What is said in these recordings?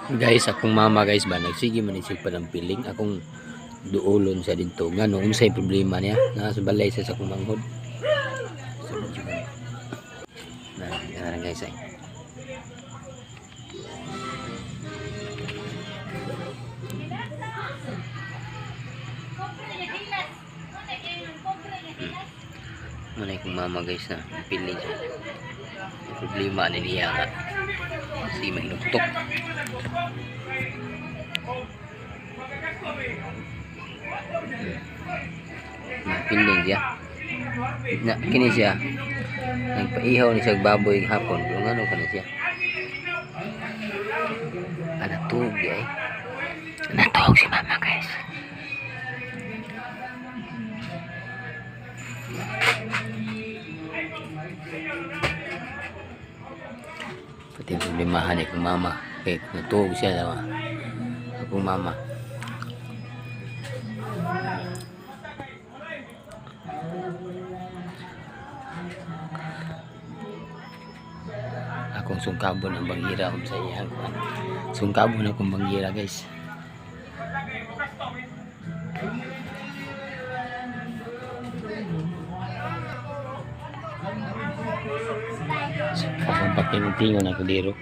Guys, akong mama guys ba nagsige man isig pa ng piling akong duolon sa dito ngano unsay problema niya na sa balay sa akong manghod. So, na guys ay. Manay kong mama guys na piling siya. Problema ni niya nga si mahinuktok. Piling siya na kini siya nagpaihaw ni siya baboy hapon kung ano ka na siya anatog ay natog si mama guys. Pati yung problemahan akong mama kaya natog siya daw akong mama. Akong sungkabon ang bangira kung sa iya sungkabon akong bangira guys. Akong patingon ako diro.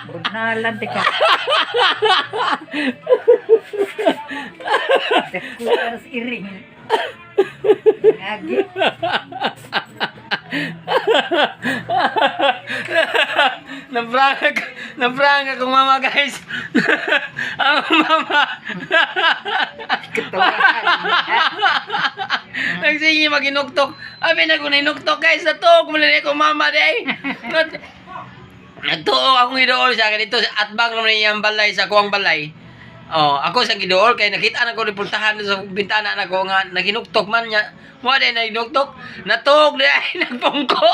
Bugnalan ka. Dekuras iring. Lagi. Nabrang akong mama guys. Ang mama. Ketawahan. Nagsingi maginuktok. Abi na ko ninuktok guys. Natok mo na akong mama day. Nagtuo akong gidool sa akin dito at bang naman niyang balay sa kuwang balay. Oh, ako sa gidool kay nakita na ko repultahan sa bintana na ko nga naginuktok man niya. Mo day naginuktok. Natok day nagpungko.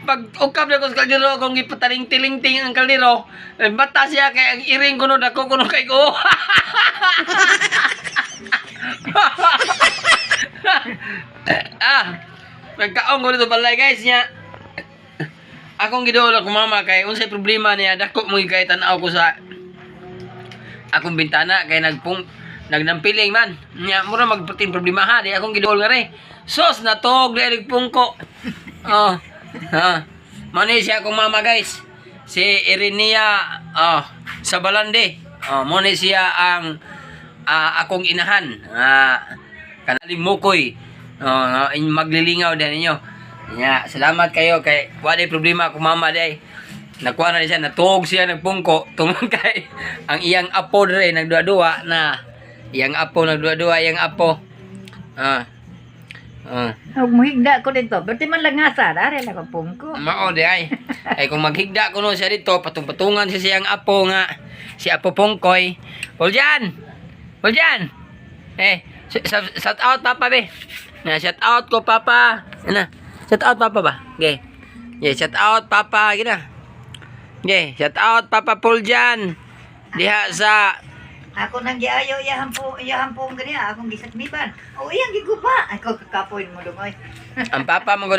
Pag ukap na ko sa kaldero akong gipataling-tiling-ting ang kaldero. Bata siya kay ang iring kuno dako kuno kay ko. Nagkaong ko dito balay guys niya. Akong gidool ako mama kay unsay problema niya dako mo kay tan-aw ko sa akong bintana kay nagnampiling man. Nya mura magputing problema ha di akong gidool nga re. Sos natog di pungko. Oh. Mani siya akong mama guys. Si Irinia sa Balande. Mo ni siya ang akong inahan. Kanaling mukoy. Maglilingaw din ninyo. Nya, salamat kayo kay wala problema akong mama day. Nakuha na siya, natog siya nagpungko tungod kay ang iyang apo dire nagduwa-duwa na iyang apo nagduwa-duwa iyang apo. Huwag mo higda ko dito. Berti man lang ngasa. Dari lang ako pungko. Mao di ay. Ay kung maghigda ko no siya dito, patung-patungan siya siyang apo nga. Si Apo Pongkoy. Poljan! Poljan! Shout out papa be. Na shout out ko papa. Ana. Shout out papa ba? Okay. Shout out papa gina. Okay, shout out papa Poljan. Diha sa Ako nang giayo iyahampong gani akong gisakmiban. O iyang giguba. Ako kakapoy mo dungoy. ang papa mo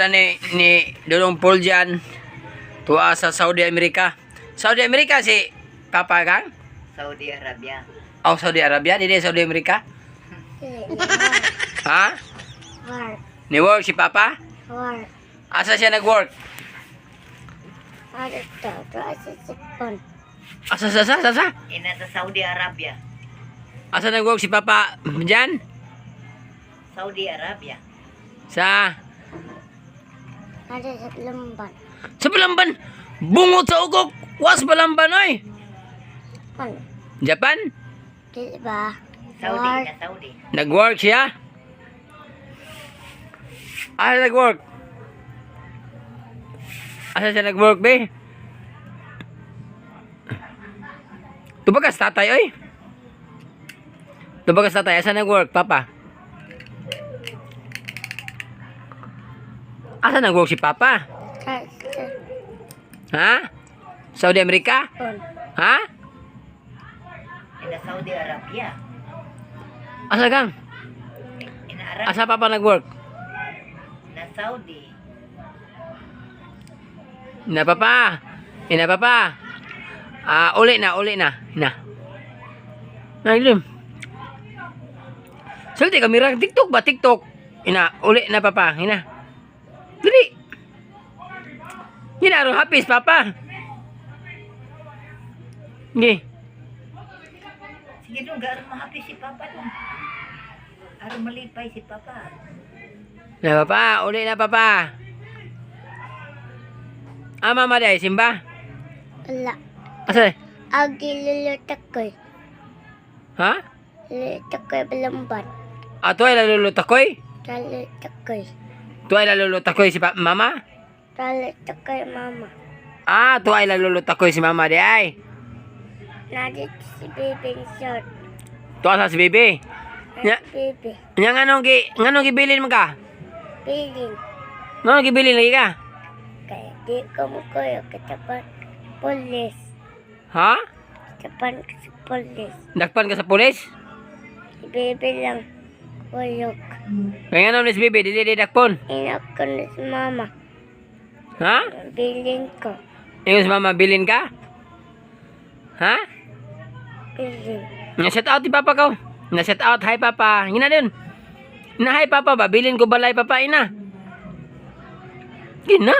ni Dulong Poljan tuwa sa Saudi America. Saudi America si papa kang? Saudi Arabia. Oh, Saudi Arabia, di Saudi America? Ha? Work. Ni work si papa? Work. Asa siya nag-work? Ada to asa sipon. Asa? Ina sa Saudi Arabia. Asa nag-work si papa? Diyan? Saudi Arabia. Sa? Ada sa lamban. Sa Balamban? Bungot sa ugok! Was balamban oy. Ano? Japan? Diba? Saudi Work. na Saudi. Nag-work siya? Asa nag-work? Asa siya nag-work, be? Tubagas tatay, oy. Tubagas tatay, asa nag-work, papa? Asa nag-work si papa? Ha? Saudi Amerika? Sapon. Ha? Ina Saudi Arabia. Asa gang? Ina Arab. Asa papa nag-work? Na Saudi. Ina papa. Ina papa. Uli na. Ina. Nailim. Salti kamera TikTok ba? TikTok. Ina, uli na papa. Ina. Dili. Ina ro hapis papa. Ngi. Sige dong, garo mahapi si Papa dong. Aro malipay si Papa. Na papa, uli na papa. Mama day simba. Wala. Asa? Agi lulutak ko. Ha? Lulutak ko balamban. Ato ay lalulutakoy? Lulutak ko. Tu ay lalulutakoy si mama? Lulutak ko mama. Tu ay lalulutakoy si mama di ay. Nadit si baby short. Tu asa si baby. Nya, Baby. nya nganong gibilin mo ka? Bilin. Nganong gibilin lagi ka? Kaya di ko mo koyo katapan polis. Ha? Katapan ko sa polis. Dakpan ka sa pulis? Si baby lang. Kulok. Kaya nga ni si baby, dili dakpon. Inak ko na si mama. Ha? Bilin ko. Ingon si mama, bilin ka? Ha? Bilin. Na-set out ni papa ko. Na-set out, hi papa. Hina din. Na hi papa ba? Bilin ko balay papa, ina. Gina.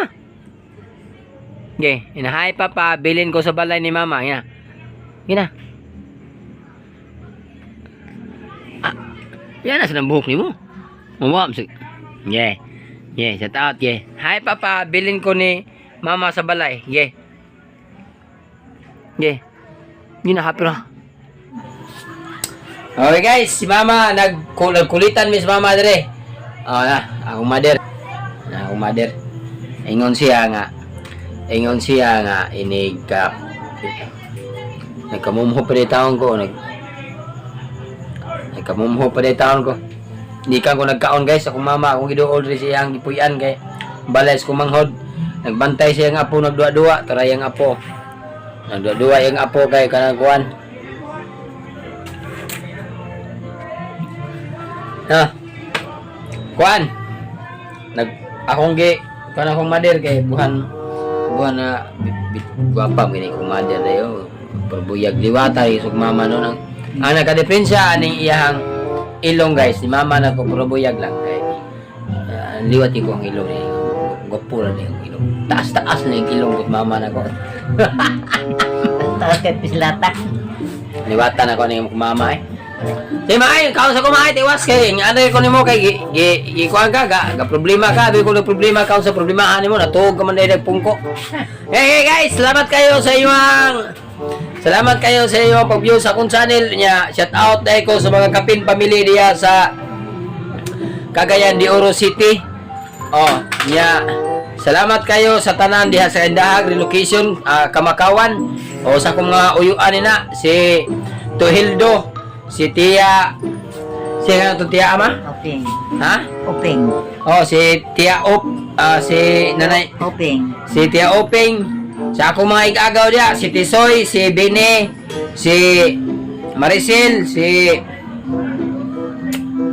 Okay, ina hi papa. Bilin ko sa balay ni mama, ina. Gina. Yan na sa buhok ni mo. Mawam si. Yeah. Yeah, set out, yeah. Hi papa, bilin ko ni mama sa balay. Yeah. Yeah. Gina happy na. Okay guys, si mama nagkulitan mi si mama dire. Akong mother. Akong mother. Ingon siya nga inig ka. Nagkamumho pa di taon ko, nagkamumho pa di taon ko. Hindi ka ko nagkaon guys, akong mama, akong giduol rin siya ang gipuyan kay balay ko manghod. Nagbantay siya nga apo, nagdua-dua, taray ang apo. Nagdua-dua yung apo kay kanang kuan. Kuan. Akong mother kay buhan na guwapa gini kong mother dayo. Perbuyag liwatay sug mama no nang nagka-depensa aning iyang ilong guys. Ni mama na ko perbuyag lang kay liwati ko ang ilong ni. Gopo na yung ilong. Taas-taas na yung ilong kay mama na ko. Takot pislata. Liwatan ako ning mama eh. Di maay, kaon sa kumaay, tiwas kay ano ko nimo kay kuan ka ga problema ka, bi ko problema kaon sa problemahan nimo natuog ka man dai pungko. Hey guys, salamat kayo sa iyong pag-view sa akong channel nya. Shout out dai ko sa mga kapin family diya sa Cagayan de Oro City. Nya. Salamat kayo sa tanan diha sa Indahag relocation Kamakawan o sa akong mga uyuan nina si Tuhildo, si Tia, siya nga Tia Ama? Oping. Ha? Oping. Si Tia Op, si Nanay, Oping. si Tia Oping, sa akong mga igagaw diya, si Tisoy, si Bene, si Maricel, si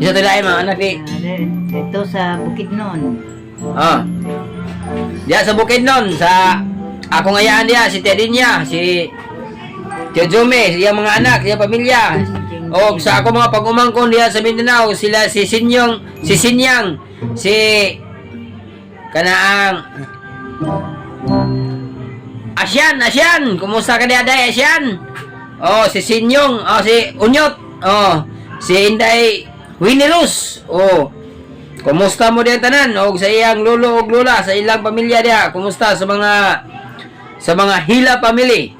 isa tayo mga anak ni Ito sa Bukidnon. diya sa Bukidnon, sa akong ayaan diya, si Tedinya, si Tio Jume, siya mga anak, siya pamilya. O sa ako mga pag-umangkon diya sa Mindanao, sila si Sinyang, si Kanaang Asyan, kumusta ka diya day Asyan? Si Sinyong, si Unyot, si Inday Winirus, kumusta mo diyan tanan? O sa iyang lolo o lola, sa ilang pamilya diya, kumusta sa sa mga Hila family.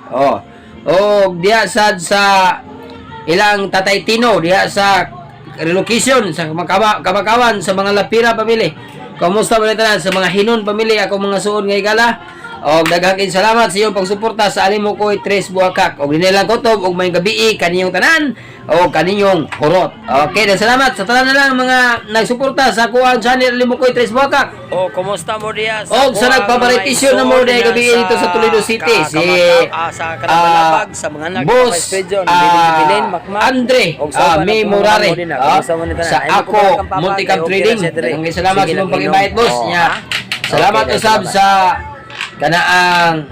O diha sad sa ilang Tatay Tino, diha sa relocation sa Kamakawan sa mga Lapira family. Kumusta mo tanan sa mga Hinon family, ako mga suod nga igala. Og daghang salamat sa iyong pagsuporta sa Alimukoy Tres Buakak. Og dinilang kutob og may gabi kaninyong tanan o kaninyong horot. Okay, dan salamat sa tanan na lang mga nagsuporta sa kuang channel Alimukoy Tres Buakak. O, kumusta mo diya? Og sa nagpaparitisyon na mo dahil gabi dito sa Toledo City si sa Kalabalabag, sa mga Boss bilin, makmak. Andre May Murare sa ako Multicam Trading. Daghang salamat sa imong pag-invite boss niya. Salamat usab sa kanaang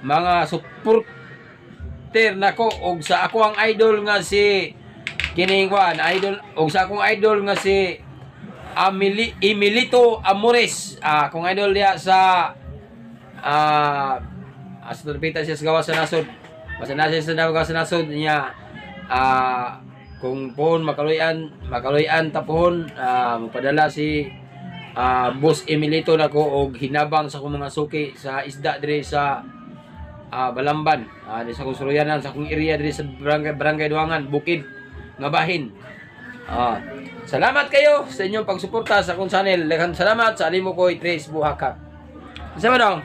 mga supporter nako og sa ako ang idol nga si kining idol og sa akong idol nga si Emilito Amores, kung idol diya sa sa terpita siya sa gawas sa nasod, basta na siya sa gawas sa nasod niya, kung pohon makaluyan tapuhon, mapadala si Boss Emilito nako og hinabang sa akong mga suki sa isda diri sa Balamban, di sa Kusuluyanan, sa akong area diri sa Barangay Duangan, Bukid nga bahin. Salamat kayo sa inyong pagsuporta sa akong channel. Daghang salamat sa Alimukoy Tres Buakak. Sama dong.